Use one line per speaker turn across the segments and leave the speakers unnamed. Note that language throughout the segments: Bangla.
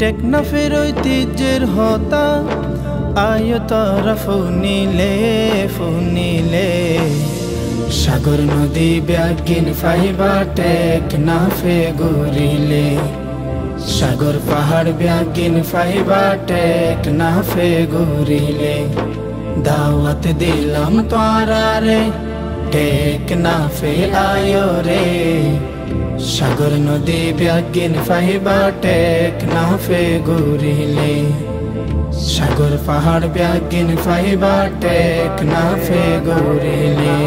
টেকনাফের ঐতিহ্যের হতা আয় তারা ফুনিলে ফুনিলে সাগর নদী ব্যাগিন ফাইবা টেকনাফে ঘুরিলে সাগর পাহাড় ব্যাগিন ফাইবা টেকনাফে ঘুরিলে দাওয়াত দিলাম তোরা রে টেকনাফে আয়ো রে সাগর নদী ব্যাগিন ফাইবা টেকনাফে ঘুরিলে সাগর পাহাড় ব্যাগিন ফাইবা টেকনাফে ঘুরিলে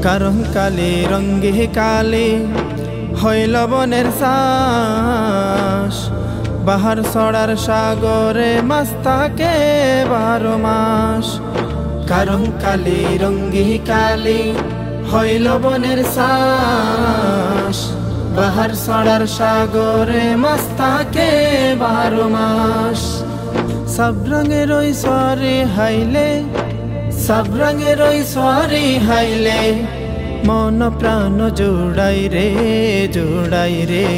কারণ কালে রঙ্গে কালে হইল বনের শ্বাস বাহার ছড়ার সাগরে মাছ থাকে 12 মাস কারণ কালে রঙ্গে কালে হইল বনের শ্বাস বাহার ছড়ার সাগরে মাছ থাকে 12 মাস সব রঙের ওই সোয়ারি হাইলে সব রঙের ওই সোয়ারি হাইলে মন প্রাণ জোড়াই রে জোড়াই রে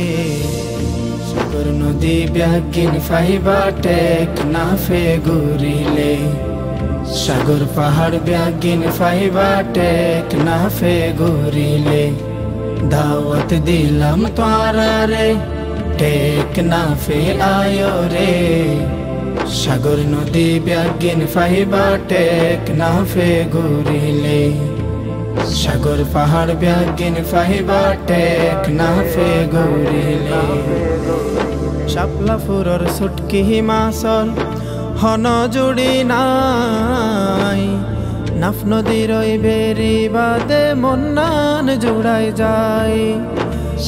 সাগর নদী ব্যাগিন ফাইবা টেকনাফে ঘুরিলে সাগর পাহাড় ব্যাগিন ফাইবা টেকনাফে ঘুরিলে দাওয়াত দিলাম তোরা রে টেকনাফে আয়ো রে সাগর নদী ব্যাগিন ফাইবা টেকনাফে ঘুরিলে সাগর পাহাড় ব্যাগিন ফাইবা টেকনাফে ঘুরিলে শাপলা ফুরর সুটকি মাছর হন জুড়ি নাই নাফ নদীর ওই বেরি বাদে মন্নান জুড়াই যায়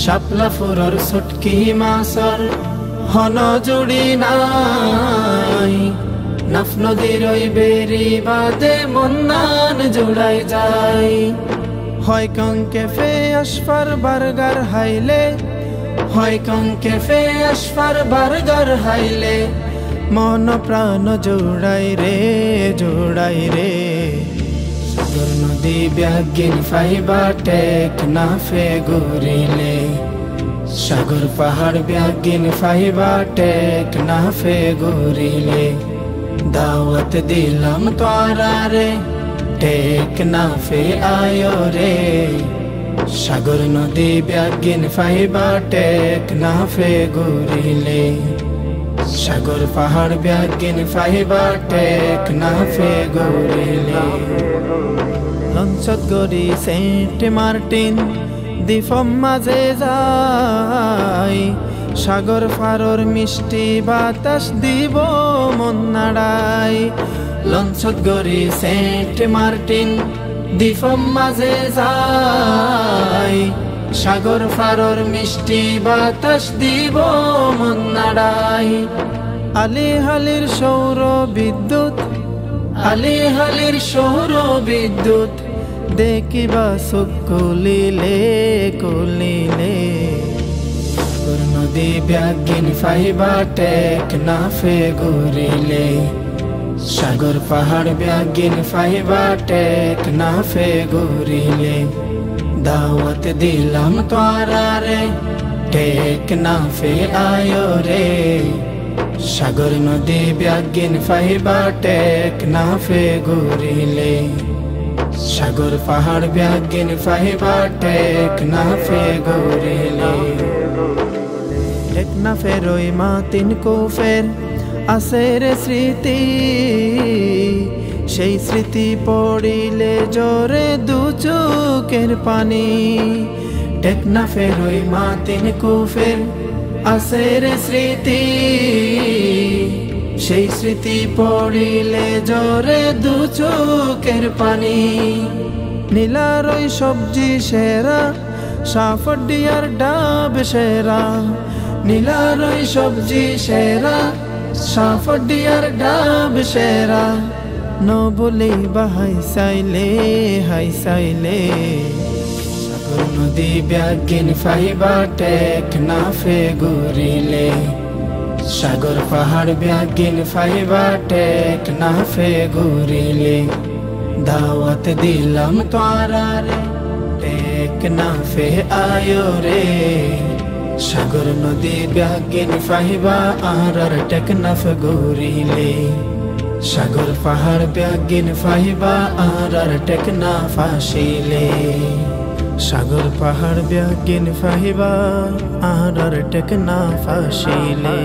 শাপলা ফুরর সুটকি মাছর হন জুড়ি নাই নাফ নদীর ওই বেরি বাদে মন্নান জুড়াই যায় হয় কঙ্কে ফে আশফার বার্গার হাইলে হয় কঙ্কে ফে আশফার বার্গার হাইলে মন প্রাণ জোড়াই রে জোড়াই রে সাগর নদী ব্যাগিন ফাইবা টেকনাফে ঘুরিলে সাগর পাহাড় ব্যাগিন ফাইবা টেকনাফে ঘুরিলে দাওয়াত দিলাম তোরা রে টেকনাফে আয়ো রে সাগর নদী ব্যাগিন ফাইবা টেকনাফে ঘুরিলে সাগর পাহাড় ব্যাগিন ফাইবা টেকনাফে ঘুরিলে লঞ্চত গড়ি সেন্ট মার্টিন দ্বীপম মাঝে যায় সাগর পারর মিষ্টি বাতাস দিব মন নাড়াই লঞ্চত গড়ি সেন্ট মার্টিন দ্বীপম মাঝে যায় সাগর পারর মিষ্টি বাতাস দিব মন নাড়াই আলি হালির সৌর বিদ্যুৎ আলি হালির সৌর বিদ্যুৎ দেখিবা সুখ কলিলে কলিলে সাগর নদী ব্যাগিন ফাইবা টেকনাফে ঘুরিলে সাগর পাহাড় ব্যাগিন ফাইবা টেকনাফে ঘুরিলে দাওয়াত দিলাম তোরা রে টেকনাফে আয়ো রে সাগর নদী ব্যাগিন ফাইবা টেকনাফে ঘুরিলে সাগর পাহাড় ব্যাগিন ফাইবা টেকনাফে ঘুরিলে টেকনাফের ওই মাতিন কুফের আছে রে স্মৃতি সেই স্মৃতি পড়িলে জোরে দু চোখের পানি টেকনাফের ওই মাতিন কুফের আছে রে স্মৃতি সেই স্মৃতি পড়িলে জোরে দু চোখের পানি নীলার ওই সবজি সেরা সাফডিয়ার ডাব সেরা নীলার ওই সবজি সেরা সাফডিয়ার ডাব সেরা ন বলে বাহাই সাইলে হাই সাইলে সাগর নদী ব্যাগিন ফাইবা টেকনাফে ঘুরিলে সাগর পাহাড় ব্যাগিন ফাইবা টেকনাফে ঘুরিলে দাওয়াত দিলাম তোরা রে টেকনাফে আয়ো রে সাগর নদী ব্যাগিন ফাহিবা আহারার টেকনাফ গৌরিলে সাগর পাহাড় ব্যাগিন ফাহিবা আহারার টেকনাফ আসিলে সাগর পাহাড় ব্যাগিন ফাহিবা আহারার টেকনাফ আসিলে